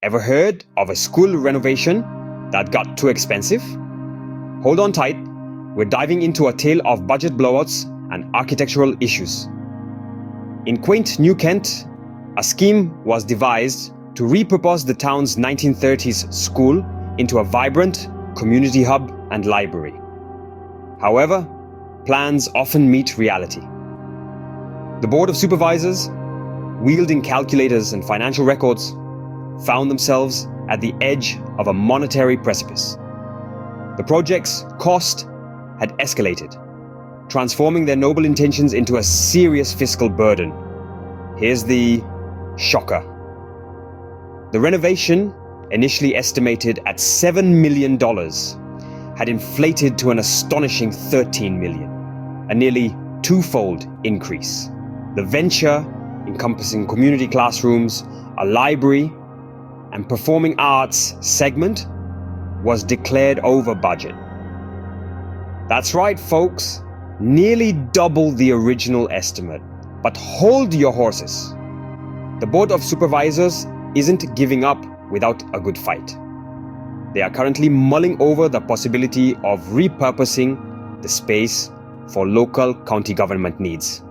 Ever heard of a school renovation that got too expensive? Hold on tight, we're diving into a tale of budget blowouts and architectural issues. In quaint New Kent, a scheme was devised to repurpose the town's 1930s school into a vibrant community hub and library. However, plans often meet reality. The Board of Supervisors, wielding calculators and financial records, found themselves at the edge of a monetary precipice. The project's cost had escalated, transforming their noble intentions into a serious fiscal burden. Here's the shocker. The renovation, initially estimated at $7 million, had inflated to an astonishing $13 million, a nearly twofold increase. The venture, encompassing community classrooms, a library, and performing arts segment, was declared over budget. That's right, folks, nearly double the original estimate. But hold your horses. The Board of Supervisors isn't giving up without a good fight. They are currently mulling over the possibility of repurposing the space for local county government needs,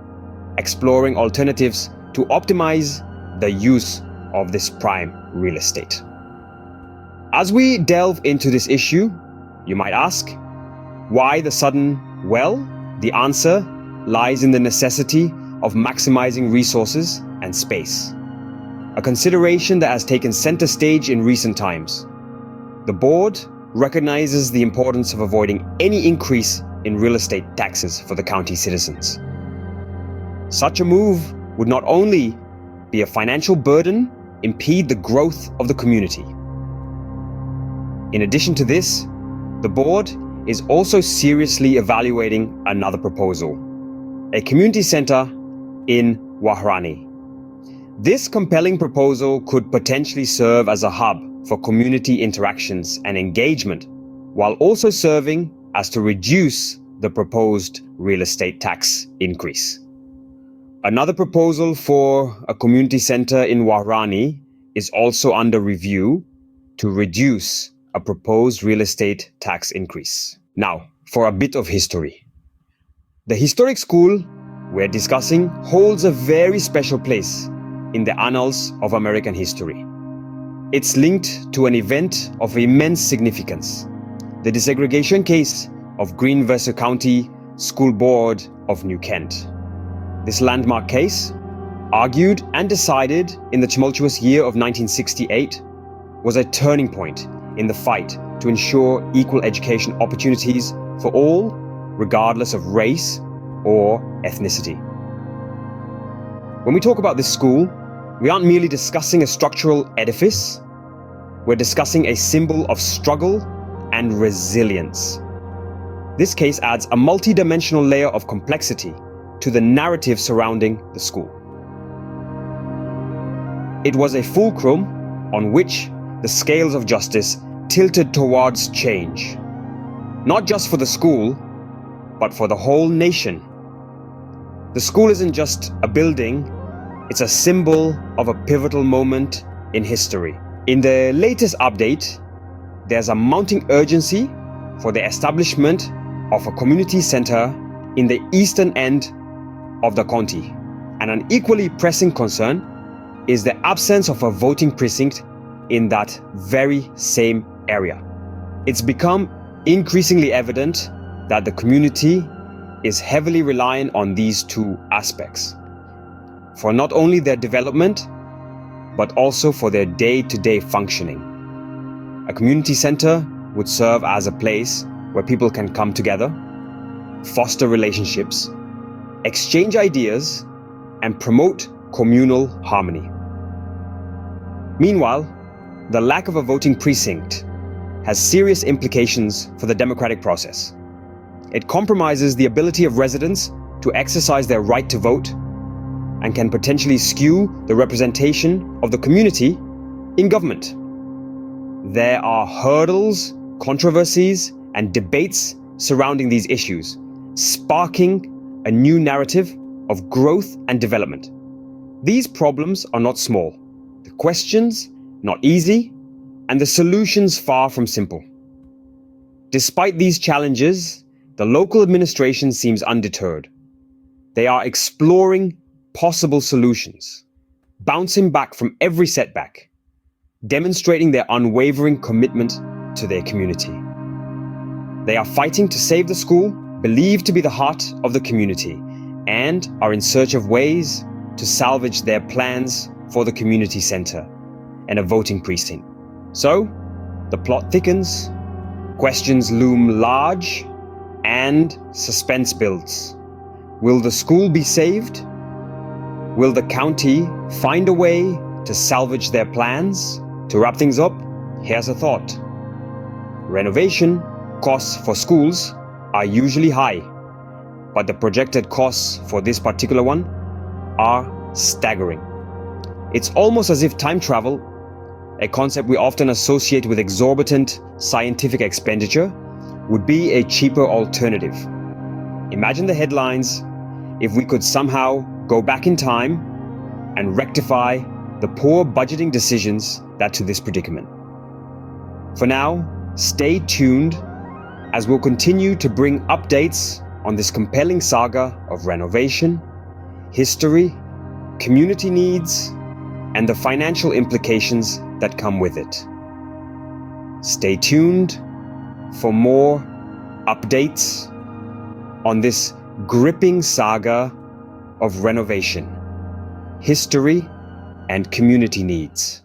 exploring alternatives to optimize the use of this prime real estate. As we delve into this issue, you might ask, why the sudden well? The answer lies in the necessity of maximizing resources and space, a consideration that has taken center stage in recent times. The board recognizes the importance of avoiding any increase in real estate taxes for the county citizens. Such a move would not only be a financial burden, impede the growth of the community. In addition to this, the board is also seriously evaluating another proposal, a community center in Wahrani. This compelling proposal could potentially serve as a hub for community interactions and engagement, while also serving as to reduce the proposed real estate tax increase. Another proposal for a community center in Wahrani is also under review to reduce a proposed real estate tax increase. Now, for a bit of history. The historic school we're discussing holds a very special place in the annals of American history. It's linked to an event of immense significance, the desegregation case of Green versus County School Board of New Kent. This landmark case, argued and decided in the tumultuous year of 1968, was a turning point in the fight to ensure equal education opportunities for all, regardless of race or ethnicity. When we talk about this school, we aren't merely discussing a structural edifice, we're discussing a symbol of struggle and resilience. This case adds a multi-dimensional layer of complexity to the narrative surrounding the school. It was a fulcrum on which the scales of justice tilted towards change, not just for the school, but for the whole nation. The school isn't just a building, it's a symbol of a pivotal moment in history. In the latest update, there's a mounting urgency for the establishment of a community center in the eastern end of the county. And an equally pressing concern is the absence of a voting precinct in that very same area. It's become increasingly evident that the community is heavily reliant on these two aspects for not only their development, but also for their day-to-day functioning. A community center would serve as a place where people can come together, foster relationships, exchange ideas, and promote communal harmony. Meanwhile, the lack of a voting precinct has serious implications for the democratic process. It compromises the ability of residents to exercise their right to vote and can potentially skew the representation of the community in government. There are hurdles, controversies, and debates surrounding these issues, sparking a new narrative of growth and development. These problems are not small. The questions not easy, and the solutions far from simple. Despite these challenges, the local administration seems undeterred. They are exploring possible solutions, bouncing back from every setback, demonstrating their unwavering commitment to their community. They are fighting to save the school, believed to be the heart of the community, and are in search of ways to salvage their plans for the community center and a voting precinct. So, the plot thickens, questions loom large, and suspense builds. Will the school be saved? Will the county find a way to salvage their plans? To wrap things up, here's a thought. Renovation costs for schools are usually high, but the projected costs for this particular one are staggering. It's almost as if time travel, a concept we often associate with exorbitant scientific expenditure, would be a cheaper alternative. Imagine the headlines if we could somehow go back in time and rectify the poor budgeting decisions that to this predicament. For now, stay tuned as we'll continue to bring updates on this compelling saga of renovation, history, community needs, and the financial implications that come with it. Stay tuned for more updates on this gripping saga of renovation, history, and community needs.